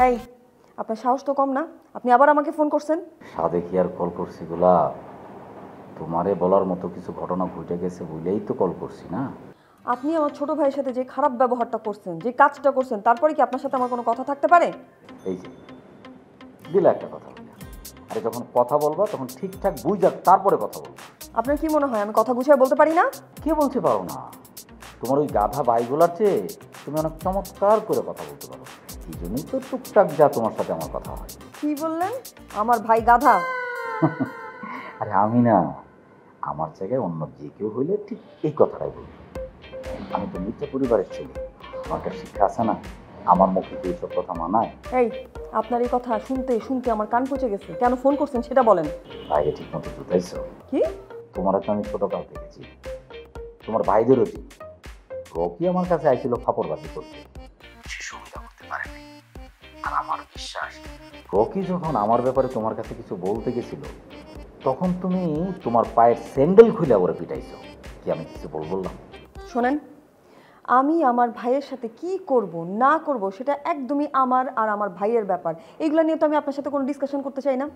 এই আপনার সাহস তো কম না, আপনি আবার আমাকে ফোন করছেন। সাদে কি আর কল করছি গোলাপ, তোমারে বলার মতো কিছু ঘটনা ঘটে গেছে বলেই তো কল করছি না। আপনি আমার ছোট ভাইয়ের সাথে যে খারাপ ব্যবহারটা করছেন, যে কাজটা করছেন, তারপরে কি আপনার সাথে আমার কোনো কথা থাকতে পারে? এই যে দিলে একটা কথা বলি, আরে যখন কথা বলবা তখন ঠিকঠাক বুঝা তারপরে কথা বলবো। আপনার কি মনে হয় আমি কথা গুছিয়ে বলতে পারি না? কে বলতে পারো না? তোমার ওই গাধা ভাইগুলার চেয়ে তুমি অনেক চমৎকার করে কথা বলতে পারো, এই জন্যই তো টুকটাক যা তোমার সাথে আমার কথা হয়। কি বললেন? আমার ভাই গাধা? আরে আমি না, আমার জায়গায় অন্য যে কেউ হইলে ঠিক এই কথাটাই বলবো। আমি তো মিত্র পরিবারের ছেলে, আমার একটা শিক্ষা আছে না, আমার মুখে তো এইসব কথা মানায়। এই আপনার এই কথা শুনতে শুনতে আমার কান পচে গেছে। কেন ফোন করছেন সেটা বলেন। ভাইকে ঠিক মতো বুঝাইছ? কি? তোমার তো আমি ছোটকাল দেখেছি, তোমার ভাইদেরও চিনি। রকি আমার কাছে আইছিল ফাপড়বাজি করতে, সে সুবিধা করতে পারেনি। আর আমার বিশ্বাস, রকি যখন আমার ব্যাপারে তোমার কাছে কিছু বলতে গেছিল, তখন তুমি তোমার পায়ের স্যান্ডেল খুলে ওরে পিটাইছো। কি আমি কিছু বললাম? শোনেন, আমি আমার ভাইয়ের সাথে কি করব না করব সেটা একদমই আমার আর আমার ভাইয়ের ব্যাপার। এগুলো নিয়ে তো আমি আপনার সাথে কোনো ডিসকাশন করতে চাই না।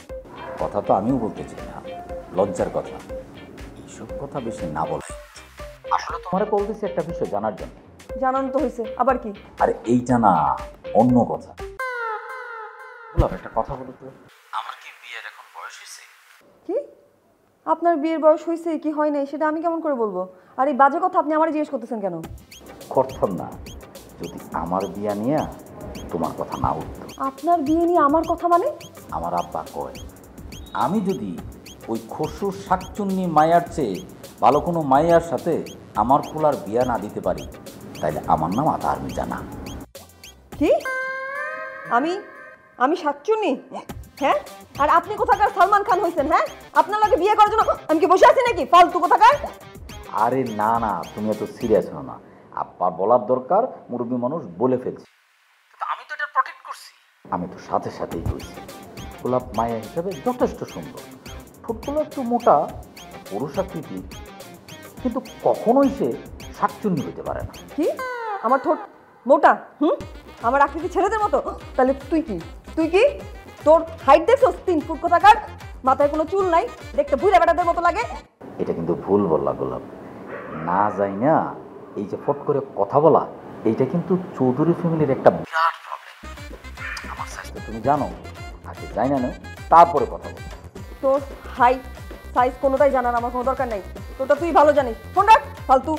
কথা তো আমিও বলতে চাই না, লজ্জার কথা। এইসব কথা বেশি না বল। আসলে তোমার কল দিছি একটা বিষয় জানার জন্য। জানানো তো হয়েছে, আবার কি? আরে এইটা না, অন্য কথা। বললাম একটা কথা বলো তো, আমার কি বিয়ের এখন বয়স হয়েছে? কি? আপনার বিয়ের বয়স হয়েছে কি হয় নাই সেটা আমি কেমন করে বলবো? আর এই বাজে কথা আপনি আমারই জিজ্ঞেস করতেছেন কেন? করতাম না যদি আমার বিয়া নিয়ে তোমার কথা না উঠতো। আপনার বিয়ে নিয়ে আমার কথা মানে? আমার আব্বা কয়, আমি যদি ওই খসুর শাকচুন্নি মায়ার চেয়ে ভালো কোনো মায়ার সাথে আমার পোলার বিয়া না দিতে পারি, তাইলে আমার নাম আধার মিটা না। কি? আমি আমি শাকচুন্নি? হ্যাঁ? আর আপনি কোথাকার সালমান খান হয়েছেন? হ্যাঁ, আপনার লাগে বিয়ে করার জন্য আমি কি বসে আছি নাকি ফালতু কোথাকার? আরে না না, তুমি এত সিরিয়াস হও না। আব্বার বলার দরকার, মুরব্বী মানুষ বলে ফেলছি। আমি তো এটা প্রটেক্ট করছি। আমি তো সাথে সাথেই কইছি, গোলাপ মায়া হিসাবে যথেষ্ট সুন্দর, ঠোঁটগুলো একটু মোটা, পুরুষ আকৃতি, কিন্তু কখনোই সে শাকচুন্নি হইতে পারে না। কি? আমার ঠোঁট মোটা? আমার আকৃতি ছেলেদের মতো? তাহলে তুই কি? তুই কি? তোর হাইট দেখছস 3 ফুট কোথাকার? মাথায় কোনো চুল নাই, দেখতে বুড়া বেটাদের মতো লাগে। এটা কিন্তু ভুল বললা গোলাপ। না যাই না, এই যে ফট করে কথা বলা, এইটা কিন্তু চৌধুরী ফ্যামিলির একটা বিরাট প্রবলেম। আমার স্বাস্থ্য তুমি জানো, আগে যাই না তারপরে কথা বল। তোর হাইট সাইজ কোনোটাই জানার আমার কোনো দরকার নাই। তোটা তুই ভালো জানিস। ফোন রাখ, ফালতু।